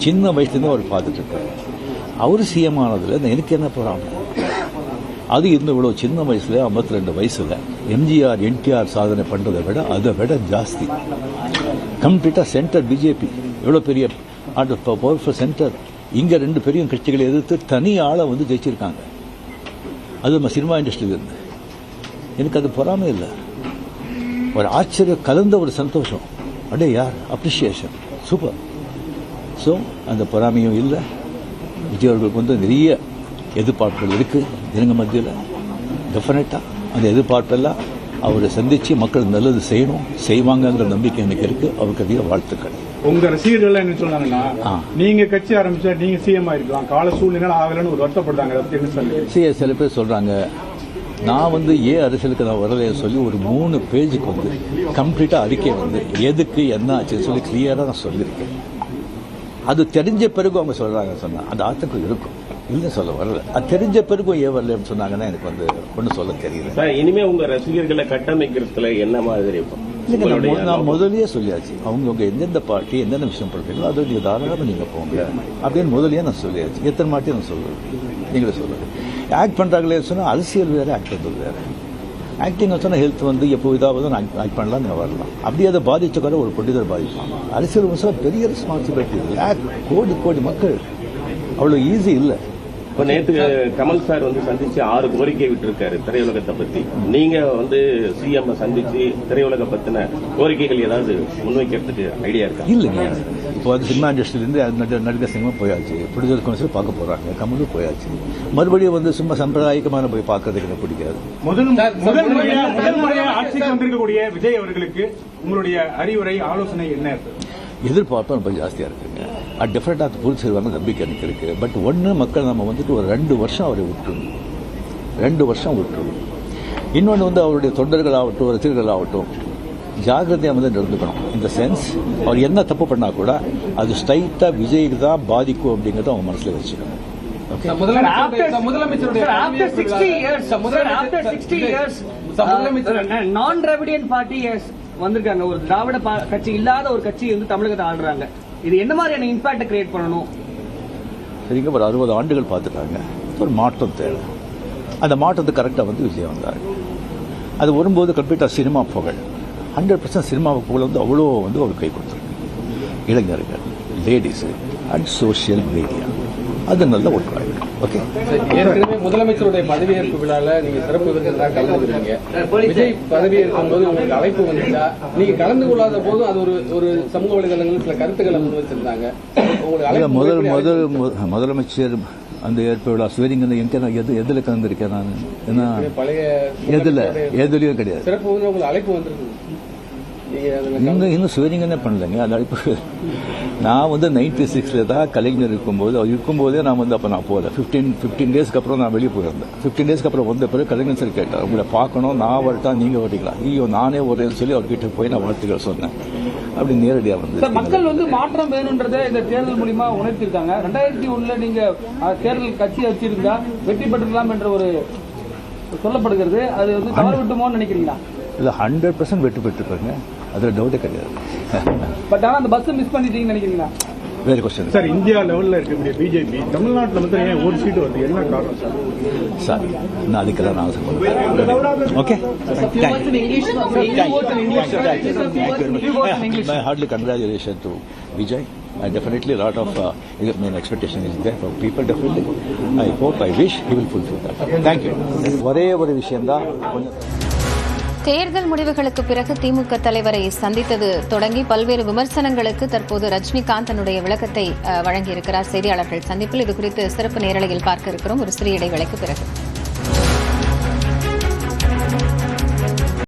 சின்ன வயசுலேருந்து அவர் பார்த்துட்டு இருக்காரு. அவர் சிஎம் ஆனதில் எனக்கு என்ன போகிறாங்க, அது இன்னும் இவ்வளோ சின்ன வயசுல 52 வயசுல எம்ஜிஆர் என்டிஆர் சாதனை பண்ணுறதை விட அதை விட ஜாஸ்தி. கம்ப்ளீட்டாக சென்டர் பிஜேபி எவ்வளோ பெரிய பவர்ஃபுல் சென்டர். இங்கே 2 பெரிய கட்சிகளை எதிர்த்து தனி ஆளை வந்து ஜெயிச்சிருக்காங்க. அது நம்ம சினிமா இண்டஸ்ட்ரியிலிருந்து. எனக்கு அது பொறாமை இல்லை, ஒரு ஆச்சரியம் கலந்த ஒரு சந்தோஷம். அடே யார் அப்ரிஷியேஷன், சூப்பர். ஸோ அந்த பொறாமையும் இல்லை. விஜய் அவர்களுக்கு வந்து நிறைய எதிர்பார்ப்புகள் இருக்குது ஜனங்க மத்தியில். டெஃபினட்டாக அந்த எதிர்பார்ப்பெல்லாம் அவரை சந்தித்து மக்கள் நல்லது செய்வாங்கங்கிற நம்பிக்கை எனக்கு இருக்குது. அவருக்கு அதிக வாழ்த்துக்கள். உங்க ரசிகர்கள் என்ன சொன்னாங்கன்னா, நீங்க கட்சி ஆரம்பிச்சா நீங்க சிஎம் ஆயிருக்கலாம், கால சூழ்நிலை ஆகலன்னு ஒரு வருத்தப்படுறாங்க. சில பேர் சொல்றாங்க நான் வந்து அரசியலுக்கு நான் வரலைன்னு சொல்லி ஒரு 3 பேஜுக்கு வந்து கம்ப்ளீட்டா அறிக்கை வந்து எதுக்கு என்ன ஆச்சுன்னு சொல்லி கிளியரா நான் சொல்லியிருக்கேன். அது தெரிஞ்ச பிறகு அவங்க சொல்றாங்க சொன்னா அந்த ஆத்தங்கள் இருக்கும், இல்லை சொல்ல வரல. அது தெரிஞ்ச பிறகும் வரலன்னு சொன்னாங்கன்னா எனக்கு வந்து ஒன்றும் சொல்ல தெரியல. இனிமே உங்க ரசிகர்களை கட்டமைக்கிறதுல என்ன மாதிரி நான் முதலியே சொல்லியாச்சு, அவங்க எந்தெந்த பார்ட்டி எந்தெந்த விஷயம் பண்றீங்களோ அதை நீங்க தாராளமாக நீங்க போங்க அப்படின்னு முதலியே நான் சொல்லியாச்சு. எத்தனை மாட்டி நான் சொல்றேன், நீங்களே சொல்லுங்க. ஆக்ட் பண்றாங்களே சொன்னா அரசியல் வேற, ஆக்ட் பண்றது வேற. ஆக்டிங் சொன்னா ஹெல்த் வந்து எப்போ இதாவது ஆக்ட் பண்ணலாம், நீங்க வரலாம். அப்படியே அதை பாதிச்ச கூட ஒரு பொலிட்டிக்கல் பாதிப்பாங்க. அரசியல் விஷயம் பெரிய ரெஸ்பான்சிபிலிட்டி. கோடி மக்கள் அவ்வளவு ஈஸி இல்லை. இப்போ நேற்று கமல் சார் வந்து சந்திச்சு 6 கோரிக்கை விட்டுருக்காரு திரையுலகத்தை பத்தி. நீங்க வந்து சிஎம் சந்திச்சு திரையுலக பத்தின கோரிக்கைகள் ஏதாவது முன்வைக்கிறதுக்கு ஐடியா இருக்கா? இல்லைங்க, இப்போ வந்து சினிமா இண்டஸ்ட்ரியிலேருந்து நடிகர் சினிமா போயாச்சு, ப்ரொடியூசர் கவுன்சில் பார்க்க போறாங்க, கமலும் போயாச்சு. மறுபடியும் வந்து சும்மா சம்பிரதாயிகமான போய் பார்க்கறதுக்கு எனக்கு பிடிக்காது. முதல் முறையாக ஆட்சிக்கு வந்திருக்கக்கூடிய விஜய் அவர்களுக்கு உங்களுடைய அறிவுரை ஆலோசனை என்ன? எதிர்பார்ப்பு ரொம்ப ஜாஸ்தியாக இருக்குங்க. அது டெஃபினட்டாக அது பூர்த்தி செய்வாங்க நம்பிக்கை எனக்கு இருக்குது. பட் ஒன்று மக்கள் நம்ம வந்துட்டு ஒரு 2 வருஷம் அவரை விட்டுருணும், 2 வருஷம் விட்டுருணும். இன்னொன்று வந்து அவருடைய தொண்டர்களாகட்டும் ரசிகர்களாகட்டும் ஜாகிரதையாக வந்து நடந்துக்கணும். இந்த சென்ஸ் அவர் என்ன தப்பு பண்ணால் கூட அது ஸ்ட்ரைட்டாக விஜய்க்கு தான் பாதிக்கும் அப்படிங்கிறத அவங்க மனசில் வச்சுக்கணும். நான் திராவிடியன் பார்ட்டி வந்திருக்காங்க, ஒரு திராவிட கட்சி இல்லாத ஒரு கட்சி வந்து தமிழகத்தை ஆடுறாங்க. இது என்ன மாதிரியான இம்பாக்ட் கிரியேட் பண்ணணும்? சரிங்க, ஒரு 60 ஆண்டுகள் பார்த்துட்டாங்க, ஒரு மாற்றம் தேவை. அந்த மாற்றத்துக்கு கரெக்டாக வந்து விஜய் வந்தார். அது வரும்போது கம்ப்ளீட்டாக சினிமா புகழ் 100% சினிமா புகழ் வந்து அவ்வளோ வந்து அவர் கை கொடுத்துருக்கு. இளைஞர்கள், லேடிஸு அண்ட் சோசியல் மீடியா அது நல்ல ஒர்க் ஆகிடும். ஓகே, ஏற்கனவே முதலமைச்சருடைய பதவியேற்பு விழாவில் நீங்க சிறப்பு விருந்தினராக கலந்துக்கிறீங்க. விஜய் பதவியேற்கும் போது உங்களுக்கு அழைப்பு வந்துச்சா? நீங்க கலந்து கொள்ளாத போது அது ஒரு சமூக வலைதளங்களில் சில கருத்துக்களை முன் வச்சிருந்தாங்க. முதலமைச்சர் அந்த ஏற்பு விழா ஸ்வேரிங் எதுல கலந்துருக்கேன் நான்? என்ன எதுலயும் கிடையாது. சிறப்பு உங்களுக்கு அழைப்பு வந்துருக்கு, இன்னும் ஸ்வேரிங்கே பண்ணலைங்க. அது அழைப்பு நான் வந்து 96 தான் கலைஞர் இருக்கும்போதே நான் வந்து அப்போ நான் போகல. 15 டேஸ்க்கு அப்புறம் நான் வெளியே போயிருந்தேன். 15 டேஸ்க்கு அப்புறம் வந்த பிறகு கலைஞர் சார் கேட்டார், உங்களை பார்க்கணும், நான் வரட்டா நீங்கள் வரீங்களா? ஐயோ நானே வரேன்னு சொல்லி அவர்கிட்ட போய் நான் வாழ்த்துக்கள் சொன்னேன். அப்படி நேரடியாக வந்து மக்கள் வந்து மாற்றம் வேணும்ன்றதை இந்த தேர்தல் மூலியமா உணர்த்திருக்காங்க. 2001 நீங்க தேர்தல் கட்சி வச்சிருந்தா வெற்றி பெற்றலாம் என்ற ஒரு சொல்லப்படுகிறது. அது வந்து தவறு விட்டுமோன்னு நினைக்கிறீங்களா? இல்லை, 100% வெற்றி பெற்றுப்பாங்க, அதில் டவுட்டே கிடையாது. பட் ஆனால் அந்த பஸ் மிஸ் பண்ணிட்டீங்கன்னு நினைக்கிறீங்களா? வேறு கொஸ்டின் சார். இந்தியா லெவலில் இருக்கக்கூடிய பிஜேபி தமிழ்நாட்டில் வந்து ஏன் ஒரு சீட்டு வருது, என்ன காரணம் சார்? சார், நான் அதுக்கெல்லாம் நான் சொல்லுவேன். Okay, my heartily congratulations to Vijay. And definitely a lot of expectation is there for people. Definitely, I hope, I wish he will fulfill that. Thank you. ஒரே ஒரு விஷயம் தான். தேர்தல் முடிவுகளுக்கு பிறகு திமுக தலைவரை சந்தித்தது தொடங்கி பல்வேறு விமர்சனங்களுக்கு தற்போது ரஜினிகாந்த் தன்னுடைய விளக்கத்தை வழங்கியிருக்கிறார் செய்தியாளர்கள் சந்திப்பில். இதுகுறித்து சிறப்பு நேரலையில் பார்க்க இருக்கிறோம் ஒரு சிறிய இடைவேளைக்கு பிறகு.